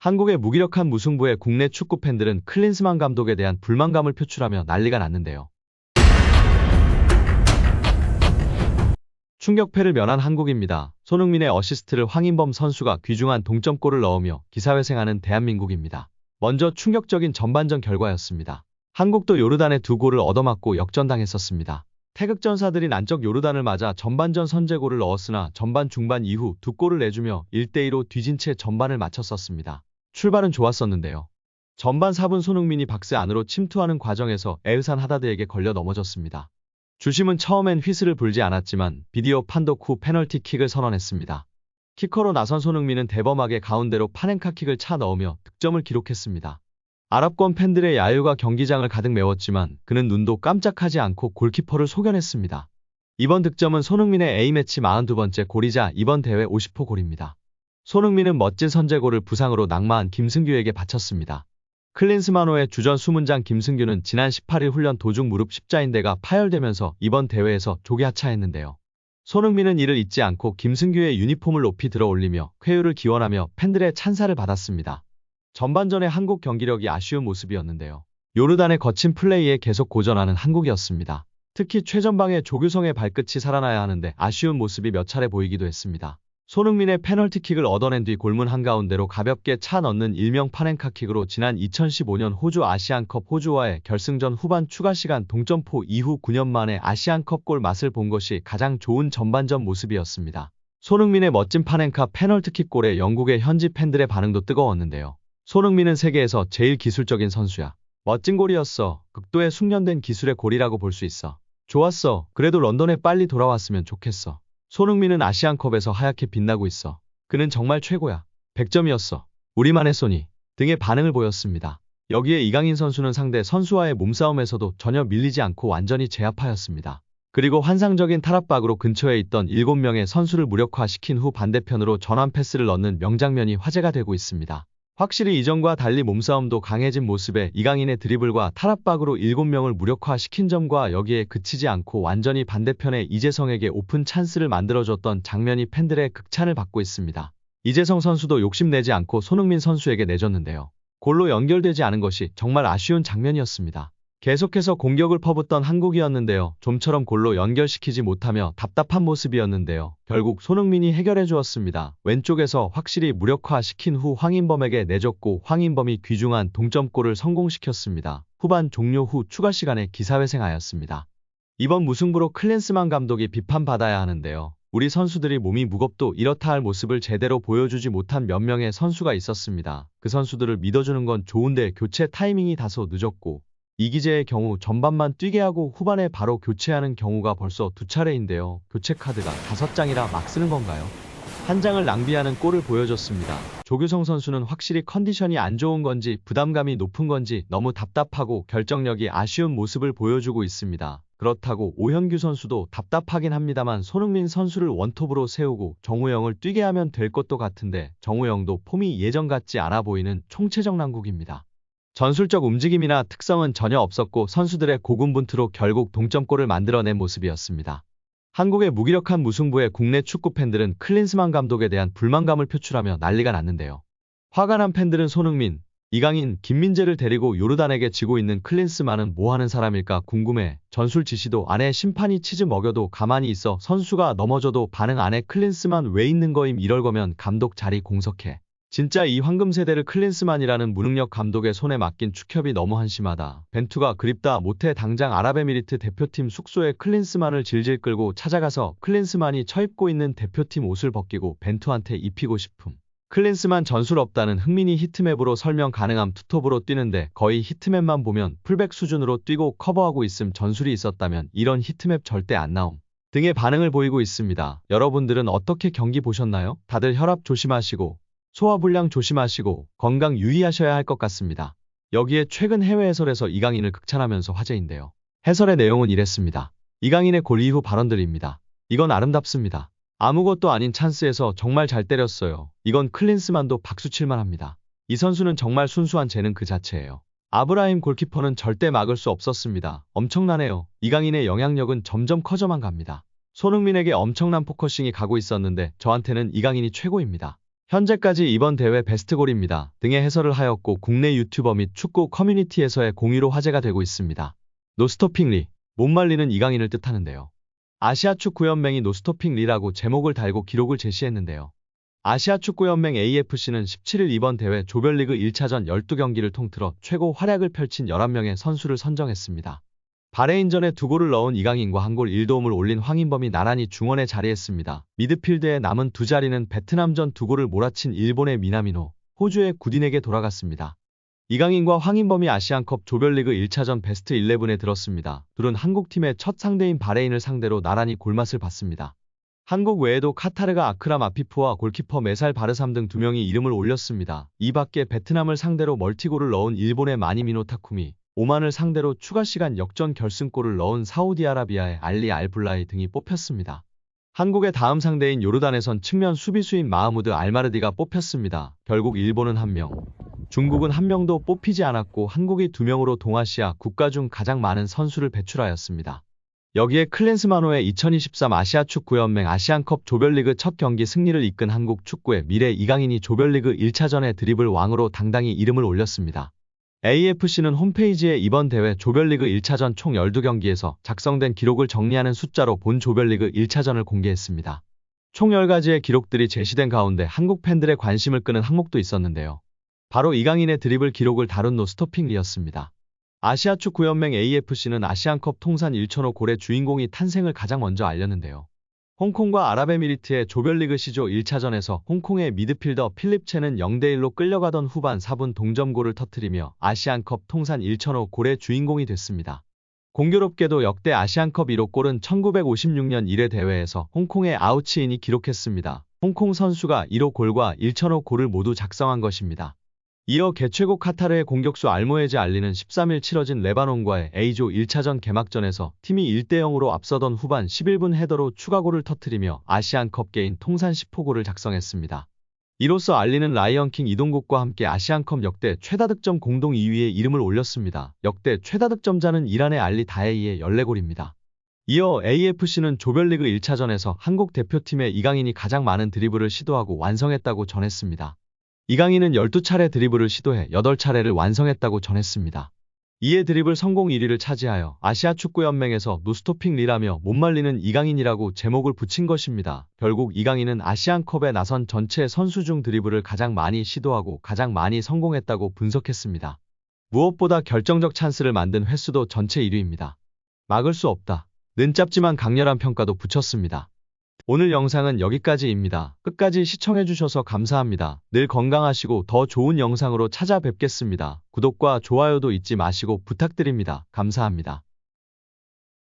한국의 무기력한 무승부에 국내 축구 팬들은 클린스만 감독에 대한 불만감을 표출하며 난리가 났는데요. 충격패를 면한 한국입니다. 손흥민의 어시스트를 황인범 선수가 귀중한 동점골을 넣으며 기사회생하는 대한민국입니다. 먼저 충격적인 전반전 결과였습니다. 한국도 요르단에 2골을 얻어맞고 역전당했었습니다. 태극전사들인 안적 요르단을 맞아 전반전 선제골을 넣었으나 전반 중반 이후 2골을 내주며 1대2로 뒤진 채 전반을 마쳤었습니다. 출발은 좋았었는데요. 전반 4분 손흥민이 박스 안으로 침투하는 과정에서 에흐산 하다드에게 걸려 넘어졌습니다. 주심은 처음엔 휘슬을 불지 않았지만 비디오 판독 후 페널티킥을 선언했습니다. 키커로 나선 손흥민은 대범하게 가운데로 파넨카킥을 차 넣으며 득점을 기록했습니다. 아랍권 팬들의 야유가 경기장을 가득 메웠지만 그는 눈도 깜짝하지 않고 골키퍼를 소견했습니다. 이번 득점은 손흥민의 A매치 42번째 골이자 이번 대회 50호 골입니다. 손흥민은 멋진 선제골을 부상으로 낙마한 김승규에게 바쳤습니다. 클린스만호의 주전 수문장 김승규는 지난 18일 훈련 도중 무릎 십자인대가 파열되면서 이번 대회에서 조기 하차했는데요. 손흥민은 이를 잊지 않고 김승규의 유니폼을 높이 들어 올리며 쾌유를 기원하며 팬들의 찬사를 받았습니다. 전반전의 한국 경기력이 아쉬운 모습이었는데요. 요르단의 거친 플레이에 계속 고전하는 한국이었습니다. 특히 최전방의 조규성의 발끝이 살아나야 하는데 아쉬운 모습이 몇 차례 보이기도 했습니다. 손흥민의 페널티킥을 얻어낸 뒤 골문 한가운데로 가볍게 차 넣는 일명 파넨카킥으로 지난 2015년 호주 아시안컵 호주와의 결승전 후반 추가시간 동점포 이후 9년 만에 아시안컵 골 맛을 본 것이 가장 좋은 전반전 모습이었습니다. 손흥민의 멋진 파넨카 페널티킥 골에 영국의 현지 팬들의 반응도 뜨거웠는데요. 손흥민은 세계에서 제일 기술적인 선수야. 멋진 골이었어. 극도의 숙련된 기술의 골이라고 볼 수 있어. 좋았어. 그래도 런던에 빨리 돌아왔으면 좋겠어. 손흥민은 아시안컵에서 하얗게 빛나고 있어. 그는 정말 최고야. 100점이었어. 우리만의 소니. 등의 반응을 보였습니다. 여기에 이강인 선수는 상대 선수와의 몸싸움에서도 전혀 밀리지 않고 완전히 제압하였습니다. 그리고 환상적인 탈압박으로 근처에 있던 7명의 선수를 무력화시킨 후 반대편으로 전환 패스를 넣는 명장면이 화제가 되고 있습니다. 확실히 이전과 달리 몸싸움도 강해진 모습에 이강인의 드리블과 탈압박으로 7명을 무력화시킨 점과 여기에 그치지 않고 완전히 반대편의 이재성에게 오픈 찬스를 만들어줬던 장면이 팬들의 극찬을 받고 있습니다. 이재성 선수도 욕심내지 않고 손흥민 선수에게 내줬는데요. 골로 연결되지 않은 것이 정말 아쉬운 장면이었습니다. 계속해서 공격을 퍼붓던 한국이었는데요. 좀처럼 골로 연결시키지 못하며 답답한 모습이었는데요. 결국 손흥민이 해결해 주었습니다. 왼쪽에서 확실히 무력화시킨 후 황인범에게 내줬고 황인범이 귀중한 동점골을 성공시켰습니다. 후반 종료 후 추가 시간에 기사회생하였습니다. 이번 무승부로 클린스만 감독이 비판받아야 하는데요. 우리 선수들이 몸이 무겁도 이렇다 할 모습을 제대로 보여주지 못한 몇 명의 선수가 있었습니다. 그 선수들을 믿어주는 건 좋은데 교체 타이밍이 다소 늦었고 이기재의 경우 전반만 뛰게 하고 후반에 바로 교체하는 경우가 벌써 2차례인데요. 교체 카드가 5장이라 막 쓰는 건가요? 한 장을 낭비하는 꼴을 보여줬습니다. 조규성 선수는 확실히 컨디션이 안 좋은 건지 부담감이 높은 건지 너무 답답하고 결정력이 아쉬운 모습을 보여주고 있습니다. 그렇다고 오현규 선수도 답답하긴 합니다만 손흥민 선수를 원톱으로 세우고 정우영을 뛰게 하면 될 것도 같은데 정우영도 폼이 예전 같지 않아 보이는 총체적 난국입니다. 전술적 움직임이나 특성은 전혀 없었고 선수들의 고군분투로 결국 동점골을 만들어낸 모습이었습니다. 한국의 무기력한 무승부에 국내 축구 팬들은 클린스만 감독에 대한 불만감을 표출하며 난리가 났는데요. 화가 난 팬들은 손흥민, 이강인, 김민재를 데리고 요르단에게 지고 있는 클린스만은 뭐하는 사람일까 궁금해. 전술 지시도 안 해. 심판이 치즈 먹여도 가만히 있어. 선수가 넘어져도 반응 안 해. 클린스만 왜 있는 거임. 이럴 거면 감독 자리 공석해. 진짜 이 황금 세대를 클린스만이라는 무능력 감독의 손에 맡긴 축협이 너무 한심하다. 벤투가 그립다 못해 당장 아랍에미리트 대표팀 숙소에 클린스만을 질질 끌고 찾아가서 클린스만이 처입고 있는 대표팀 옷을 벗기고 벤투한테 입히고 싶음. 클린스만 전술 없다는 흥민이 히트맵으로 설명 가능함. 투톱으로 뛰는데 거의 히트맵만 보면 풀백 수준으로 뛰고 커버하고 있음. 전술이 있었다면 이런 히트맵 절대 안 나옴. 등의 반응을 보이고 있습니다. 여러분들은 어떻게 경기 보셨나요? 다들 혈압 조심하시고 소화불량 조심하시고 건강 유의하셔야 할 것 같습니다. 여기에 최근 해외 해설에서 이강인을 극찬하면서 화제인데요. 해설의 내용은 이랬습니다. 이강인의 골 이후 발언들입니다. 이건 아름답습니다. 아무것도 아닌 찬스에서 정말 잘 때렸어요. 이건 클린스만도 박수 칠만 합니다. 이 선수는 정말 순수한 재능 그 자체예요. 아브라임 골키퍼는 절대 막을 수 없었습니다. 엄청나네요. 이강인의 영향력은 점점 커져만 갑니다. 손흥민에게 엄청난 포커싱이 가고 있었는데 저한테는 이강인이 최고입니다. 현재까지 이번 대회 베스트골입니다 등의 해설을 하였고 국내 유튜버 및 축구 커뮤니티에서의 공유로 화제가 되고 있습니다. 노스토핑 리, 못 말리는 이강인을 뜻하는데요. 아시아축구연맹이 노스토핑 리라고 제목을 달고 기록을 제시했는데요. 아시아축구연맹 AFC는 17일 이번 대회 조별리그 1차전 12경기를 통틀어 최고 활약을 펼친 11명의 선수를 선정했습니다. 바레인전에 2골을 넣은 이강인과 1골 1도움을 올린 황인범이 나란히 중원에 자리했습니다. 미드필드의 남은 두 자리는 베트남전 2골을 몰아친 일본의 미나미노, 호주의 구딘에게 돌아갔습니다. 이강인과 황인범이 아시안컵 조별리그 1차전 베스트 11에 들었습니다. 둘은 한국팀의 첫 상대인 바레인을 상대로 나란히 골맛을 봤습니다. 한국 외에도 카타르가 아크람 아피프와 골키퍼 메살 바르삼 등 2명이 이름을 올렸습니다. 이 밖에 베트남을 상대로 멀티골을 넣은 일본의 마니미노 타쿠미, 오만을 상대로 추가 시간 역전 결승골을 넣은 사우디아라비아의 알리 알블라이 등이 뽑혔습니다. 한국의 다음 상대인 요르단에선 측면 수비수인 마흐무드 알마르디가 뽑혔습니다. 결국 일본은 1명, 중국은 1명도 뽑히지 않았고 한국이 2명으로 동아시아 국가 중 가장 많은 선수를 배출하였습니다. 여기에 클린스만호의 2023 아시아축구연맹 아시안컵 조별리그 첫 경기 승리를 이끈 한국 축구의 미래 이강인이 조별리그 1차전의 드리블 왕으로 당당히 이름을 올렸습니다. AFC는 홈페이지에 이번 대회 조별리그 1차전 총 12경기에서 작성된 기록을 정리하는 숫자로 본 조별리그 1차전을 공개했습니다. 총 10가지의 기록들이 제시된 가운데 한국 팬들의 관심을 끄는 항목도 있었는데요. 바로 이강인의 드리블 기록을 다룬 노스토핑 리였습니다. 아시아축구연맹 AFC는 아시안컵 통산 1,005골의 주인공이 탄생을 가장 먼저 알렸는데요. 홍콩과 아랍에미리트의 조별리그 시조 1차전에서 홍콩의 미드필더 필립 첸은 0대1로 끌려가던 후반 4분 동점골을 터뜨리며 아시안컵 통산 1,005골의 주인공이 됐습니다. 공교롭게도 역대 아시안컵 1호 골은 1956년 1회 대회에서 홍콩의 아우치인이 기록했습니다. 홍콩 선수가 1호 골과 1,005골을 모두 작성한 것입니다. 이어 개최국 카타르의 공격수 알모에즈 알리는 13일 치러진 레바논과의 A조 1차전 개막전에서 팀이 1대0으로 앞서던 후반 11분 헤더로 추가골을 터뜨리며 아시안컵 개인 통산 10호 골을 작성했습니다. 이로써 알리는 라이언킹 이동국과 함께 아시안컵 역대 최다 득점 공동 2위에 이름을 올렸습니다. 역대 최다 득점자는 이란의 알리 다에이의 14골입니다. 이어 AFC는 조별리그 1차전에서 한국 대표팀의 이강인이 가장 많은 드리블을 시도하고 완성했다고 전했습니다. 이강인은 12차례 드리블을 시도해 8차례를 완성했다고 전했습니다. 이에 드리블 성공 1위를 차지하여 아시아축구연맹에서 노스토핑 리라며 못 말리는 이강인이라고 제목을 붙인 것입니다. 결국 이강인은 아시안컵에 나선 전체 선수 중 드리블을 가장 많이 시도하고 가장 많이 성공했다고 분석했습니다. 무엇보다 결정적 찬스를 만든 횟수도 전체 1위입니다. 막을 수 없다. 는 짧지만 강렬한 평가도 붙였습니다. 오늘 영상은 여기까지입니다. 끝까지 시청해주셔서 감사합니다. 늘 건강하시고 더 좋은 영상으로 찾아뵙겠습니다. 구독과 좋아요도 잊지 마시고 부탁드립니다. 감사합니다.